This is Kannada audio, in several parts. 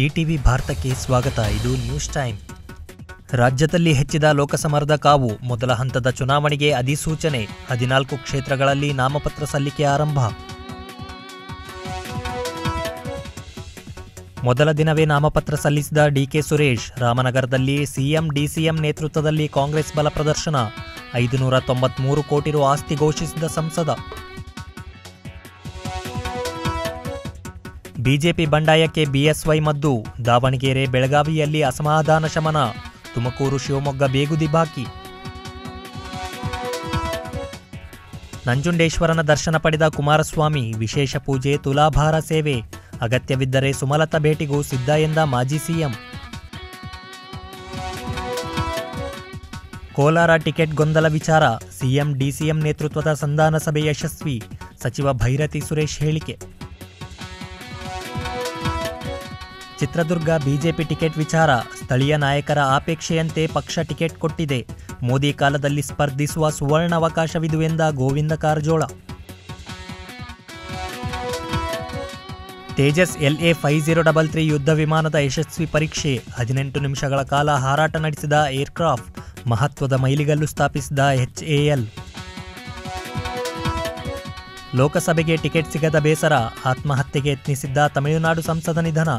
ಇಟಿವಿ ಭಾರತಕ್ಕೆ ಸ್ವಾಗತ. ಇದು ನ್ಯೂಸ್ ಟೈಮ್. ರಾಜ್ಯದಲ್ಲಿ ಹೆಚ್ಚಿದ ಲೋಕಸಮರದ ಕಾವು. ಮೊದಲ ಹಂತದ ಚುನಾವಣೆಗೆ ಅಧಿಸೂಚನೆ. 14 ಕ್ಷೇತ್ರಗಳಲ್ಲಿ ನಾಮಪತ್ರ ಸಲ್ಲಿಕೆ ಆರಂಭ. ಮೊದಲ ದಿನವೇ ನಾಮಪತ್ರ ಸಲ್ಲಿಸಿದ ಡಿಕೆ ಸುರೇಶ್. ರಾಮನಗರದಲ್ಲಿ ಸಿಎಂ ಡಿಸಿಎಂ ನೇತೃತ್ವದಲ್ಲಿ ಕಾಂಗ್ರೆಸ್ ಬಲ ಪ್ರದರ್ಶನ. 593 ಕೋಟಿ ರು ಆಸ್ತಿ ಘೋಷಿಸಿದ ಸಂಸದ. ಬಿಜೆಪಿ ಬಂಡಾಯಕ್ಕೆ ಬಿಎಸ್ವೈ ಮದ್ದು. ದಾವಣಗೆರೆ ಬೆಳಗಾವಿಯಲ್ಲಿ ಅಸಮಾಧಾನ ಶಮನ. ತುಮಕೂರು ಶಿವಮೊಗ್ಗ ಬೇಗುದಿ ಬಾಕಿ. ನಂಜುಂಡೇಶ್ವರನ ದರ್ಶನ ಪಡೆದ ಕುಮಾರಸ್ವಾಮಿ. ವಿಶೇಷ ಪೂಜೆ, ತುಲಾಭಾರ ಸೇವೆ. ಅಗತ್ಯವಿದ್ದರೆ ಸುಮಲತಾ ಭೇಟಿಗೂ ಸಿದ್ಧ ಎಂದ ಮಾಜಿ ಸಿಎಂ. ಕೋಲಾರ ಟಿಕೆಟ್ ಗೊಂದಲ ವಿಚಾರ. ಸಿಎಂ ಡಿಸಿಎಂ ನೇತೃತ್ವದ ಸಂಧಾನ ಸಭೆ ಯಶಸ್ವಿ. ಸಚಿವ ಭೈರತಿ ಸುರೇಶ್ ಹೇಳಿಕೆ. ಚಿತ್ರದುರ್ಗ ಬಿಜೆಪಿ ಟಿಕೆಟ್ ವಿಚಾರ. ಸ್ಥಳೀಯ ನಾಯಕರ ಆಪೇಕ್ಷೆಯಂತೆ ಪಕ್ಷ ಟಿಕೆಟ್ ಕೊಟ್ಟಿದೆ. ಮೋದಿ ಕಾಲದಲ್ಲಿ ಸ್ಪರ್ಧಿಸುವ ಸುವರ್ಣಾವಕಾಶವಿದು ಎಂದ ಗೋವಿಂದ ಕಾರಜೋಳ. ತೇಜಸ್ LA-5033 ಯುದ್ಧ ವಿಮಾನದ ಯಶಸ್ವಿ ಪರೀಕ್ಷೆ. 18 ನಿಮಿಷಗಳ ಕಾಲ ಹಾರಾಟ ನಡೆಸಿದ ಏರ್ಕ್ರಾಫ್ಟ್. ಮಹತ್ವದ ಮೈಲಿಗಲ್ಲು ಸ್ಥಾಪಿಸಿದ HAL. ಲೋಕಸಭೆಗೆ ಟಿಕೆಟ್ ಸಿಗದ ಬೇಸರ. ಆತ್ಮಹತ್ಯೆಗೆ ಯತ್ನಿಸಿದ್ದ ತಮಿಳುನಾಡು ಸಂಸದ ನಿಧನ.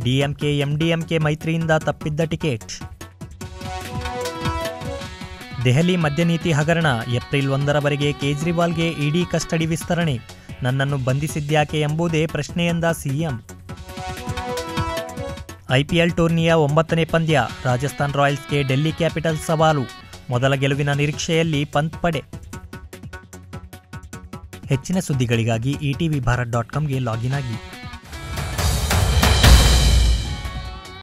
ಡಿಎಂಕೆ ಎಂಡಿಎಂಕೆ ಮೈತ್ರಿಯಿಂದ ತಪ್ಪಿದ್ದ ಟಿಕೆಟ್. ದೆಹಲಿ ಮದ್ಯ ನೀತಿ ಹಗರಣ. ಏಪ್ರಿಲ್ 1ರವರೆಗೆ ಕೇಜ್ರಿವಾಲ್ಗೆ ಇಡಿ ಕಸ್ಟಡಿ ವಿಸ್ತರಣೆ. ನನ್ನನ್ನು ಬಂಧಿಸಿದ್ಯಾಕೆ ಎಂಬುದೇ ಪ್ರಶ್ನೆ ಎಂದ ಸಿಎಂ. IPL ಟೂರ್ನಿಯ 9ನೇ ಪಂದ್ಯ. ರಾಜಸ್ಥಾನ್ ರಾಯಲ್ಸ್ಗೆ ಡೆಲ್ಲಿ ಕ್ಯಾಪಿಟಲ್ಸ್ ಸವಾಲು. ಮೊದಲ ಗೆಲುವಿನ ನಿರೀಕ್ಷೆಯಲ್ಲಿ ಪಂತ್ ಪಡೆ. ಹೆಚ್ಚಿನ ಸುದ್ದಿಗಳಿಗಾಗಿ etvbharat.comಗೆ ಲಾಗಿನ್ ಆಗಿ.